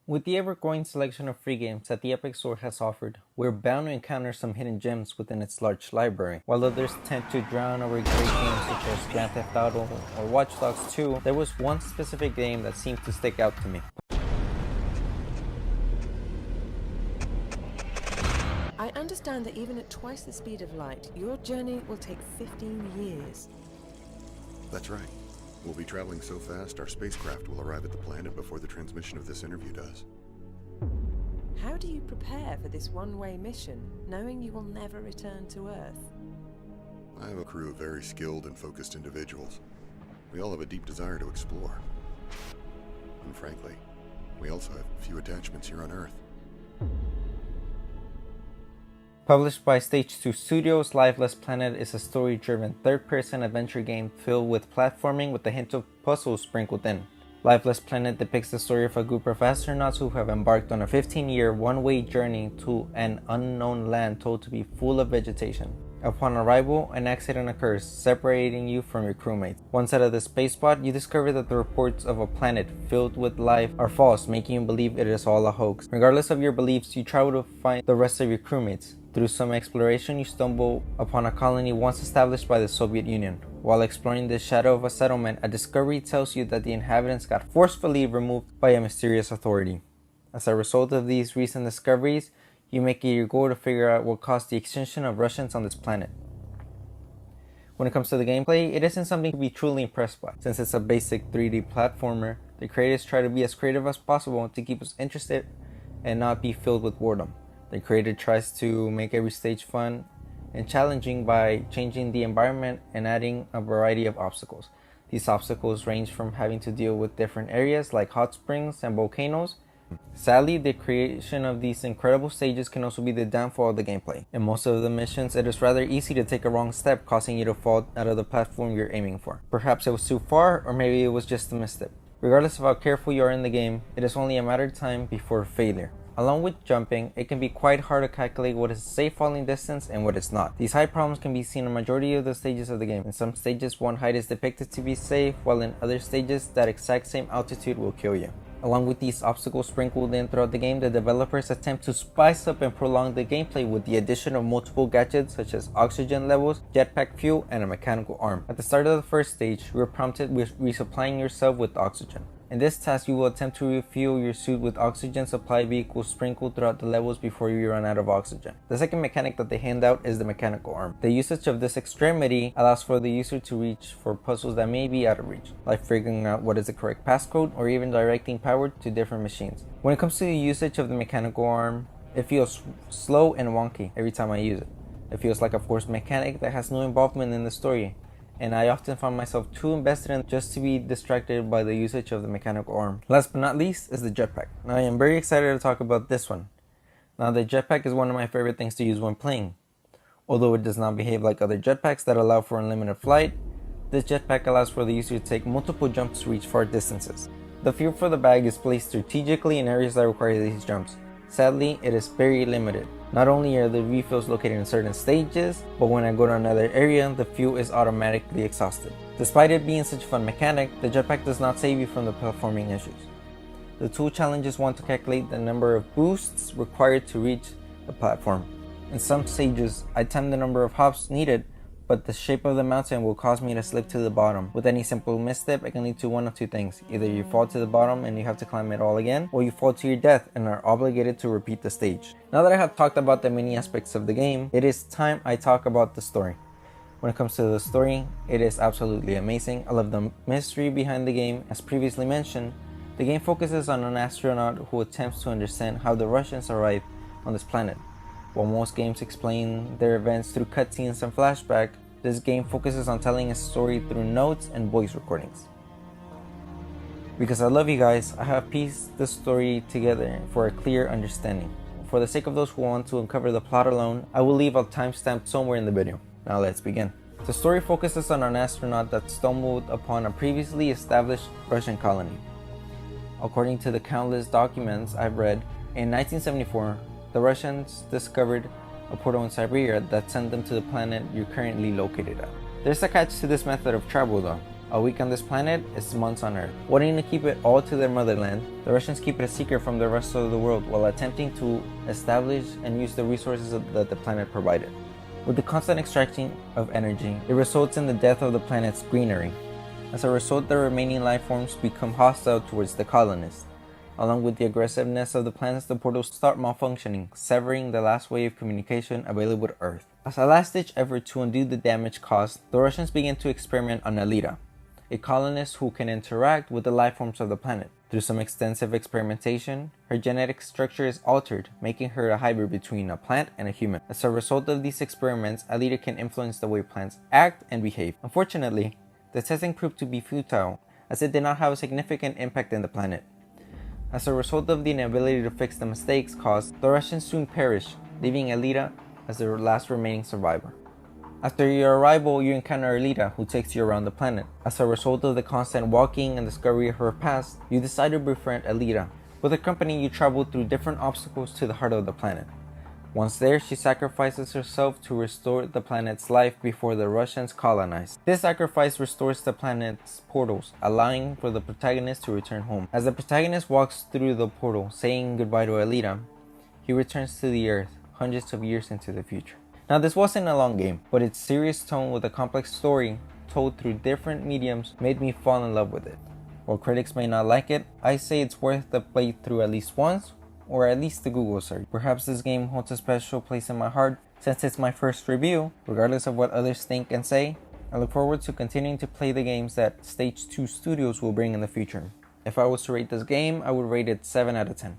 With the ever-growing selection of free games that the Epic Store has offered, we're bound to encounter some hidden gems within its large library. While others tend to drown over great games such as Grand Theft Auto or Watch Dogs 2, there was one specific game that seemed to stick out to me. I understand that even at twice the speed of light, your journey will take 15 years. That's right. We'll be traveling so fast, our spacecraft will arrive at the planet before the transmission of this interview does. How do you prepare for this one-way mission, knowing you will never return to Earth? I have a crew of very skilled and focused individuals. We all have a deep desire to explore. And frankly, we also have few attachments here on Earth. Published by Stage 2 Studios, Lifeless Planet is a story-driven third-person adventure game filled with platforming with a hint of puzzles sprinkled in. Lifeless Planet depicts the story of a group of astronauts who have embarked on a 15-year one-way journey to an unknown land told to be full of vegetation. Upon arrival, an accident occurs, separating you from your crewmates. Once out of the spacepod, you discover that the reports of a planet filled with life are false, making you believe it is all a hoax. Regardless of your beliefs, you travel to find the rest of your crewmates. Through some exploration, you stumble upon a colony once established by the Soviet Union. While exploring the shadow of a settlement, a discovery tells you that the inhabitants got forcefully removed by a mysterious authority. As a result of these recent discoveries, you make it your goal to figure out what caused the extinction of Russians on this planet. When it comes to the gameplay, it isn't something to be truly impressed by. Since it's a basic 3D platformer, the creators try to be as creative as possible to keep us interested and not be filled with boredom. The creator tries to make every stage fun and challenging by changing the environment and adding a variety of obstacles. These obstacles range from having to deal with different areas like hot springs and volcanoes. Sadly, the creation of these incredible stages can also be the downfall of the gameplay. In most of the missions, it is rather easy to take a wrong step, causing you to fall out of the platform you're aiming for. Perhaps it was too far, or maybe it was just a misstep. Regardless of how careful you are in the game, it is only a matter of time before failure. Along with jumping, it can be quite hard to calculate what is a safe falling distance and what is not. These height problems can be seen in a majority of the stages of the game. In some stages, one height is depicted to be safe, while in other stages, that exact same altitude will kill you. Along with these obstacles sprinkled in throughout the game, the developers attempt to spice up and prolong the gameplay with the addition of multiple gadgets such as oxygen levels, jetpack fuel, and a mechanical arm. At the start of the first stage, you are prompted with resupplying yourself with oxygen. In this task, you will attempt to refuel your suit with oxygen supply vehicles sprinkled throughout the levels before you run out of oxygen. The second mechanic that they hand out is the mechanical arm. The usage of this extremity allows for the user to reach for puzzles that may be out of reach, like figuring out what is the correct passcode or even directing power to different machines. When it comes to the usage of the mechanical arm, it feels slow and wonky every time I use it. It feels like a forced mechanic that has no involvement in the story, and I often find myself too invested in just to be distracted by the usage of the mechanical arm. Last but not least is the jetpack. Now I am very excited to talk about this one. Now the jetpack is one of my favorite things to use when playing. Although it does not behave like other jetpacks that allow for unlimited flight, this jetpack allows for the user to take multiple jumps to reach far distances. The fuel for the bag is placed strategically in areas that require these jumps. Sadly, it is very limited. Not only are the refills located in certain stages, but when I go to another area, the fuel is automatically exhausted. Despite it being such a fun mechanic, the jetpack does not save you from the platforming issues. The tool challenges one to calculate the number of boosts required to reach the platform. In some stages, I time the number of hops needed, but the shape of the mountain will cause me to slip to the bottom. With any simple misstep, it can lead to one of two things. Either you fall to the bottom and you have to climb it all again, or you fall to your death and are obligated to repeat the stage. Now that I have talked about the many aspects of the game, it is time I talk about the story. When it comes to the story, it is absolutely amazing. I love the mystery behind the game. As previously mentioned, the game focuses on an astronaut who attempts to understand how the Russians arrived on this planet. While most games explain their events through cutscenes and flashback, this game focuses on telling a story through notes and voice recordings. Because I love you guys, I have pieced the story together for a clear understanding. For the sake of those who want to uncover the plot alone, I will leave a timestamp somewhere in the video. Now let's begin. The story focuses on an astronaut that stumbled upon a previously established Russian colony. According to the countless documents I've read, in 1974, the Russians discovered a portal in Siberia that sent them to the planet you're currently located at. There's a catch to this method of travel though. A week on this planet is months on Earth. Wanting to keep it all to their motherland, the Russians keep it a secret from the rest of the world while attempting to establish and use the resources that the planet provided. With the constant extraction of energy, it results in the death of the planet's greenery. As a result, the remaining life forms become hostile towards the colonists. Along with the aggressiveness of the planets, the portals start malfunctioning, severing the last way of communication available to Earth. As a last-ditch effort to undo the damage caused, the Russians begin to experiment on Alita, a colonist who can interact with the life forms of the planet. Through some extensive experimentation, her genetic structure is altered, making her a hybrid between a plant and a human. As a result of these experiments, Alita can influence the way plants act and behave. Unfortunately, the testing proved to be futile, as it did not have a significant impact on the planet. As a result of the inability to fix the mistakes caused, the Russians soon perish, leaving Alita as their last remaining survivor. After your arrival, you encounter Alita, who takes you around the planet. As a result of the constant walking and discovery of her past, you decide to befriend Alita. With her company, you travel through different obstacles to the heart of the planet. Once there, she sacrifices herself to restore the planet's life before the Russians colonize. This sacrifice restores the planet's portals, allowing for the protagonist to return home. As the protagonist walks through the portal, saying goodbye to Alita, he returns to the Earth, hundreds of years into the future. Now, this wasn't a long game, but its serious tone with a complex story told through different mediums made me fall in love with it. While critics may not like it, I say it's worth the playthrough at least once, or at least the Google search. Perhaps this game holds a special place in my heart since it's my first review. Regardless of what others think and say, I look forward to continuing to play the games that Stage 2 Studios will bring in the future. If I was to rate this game, I would rate it 7 out of 10.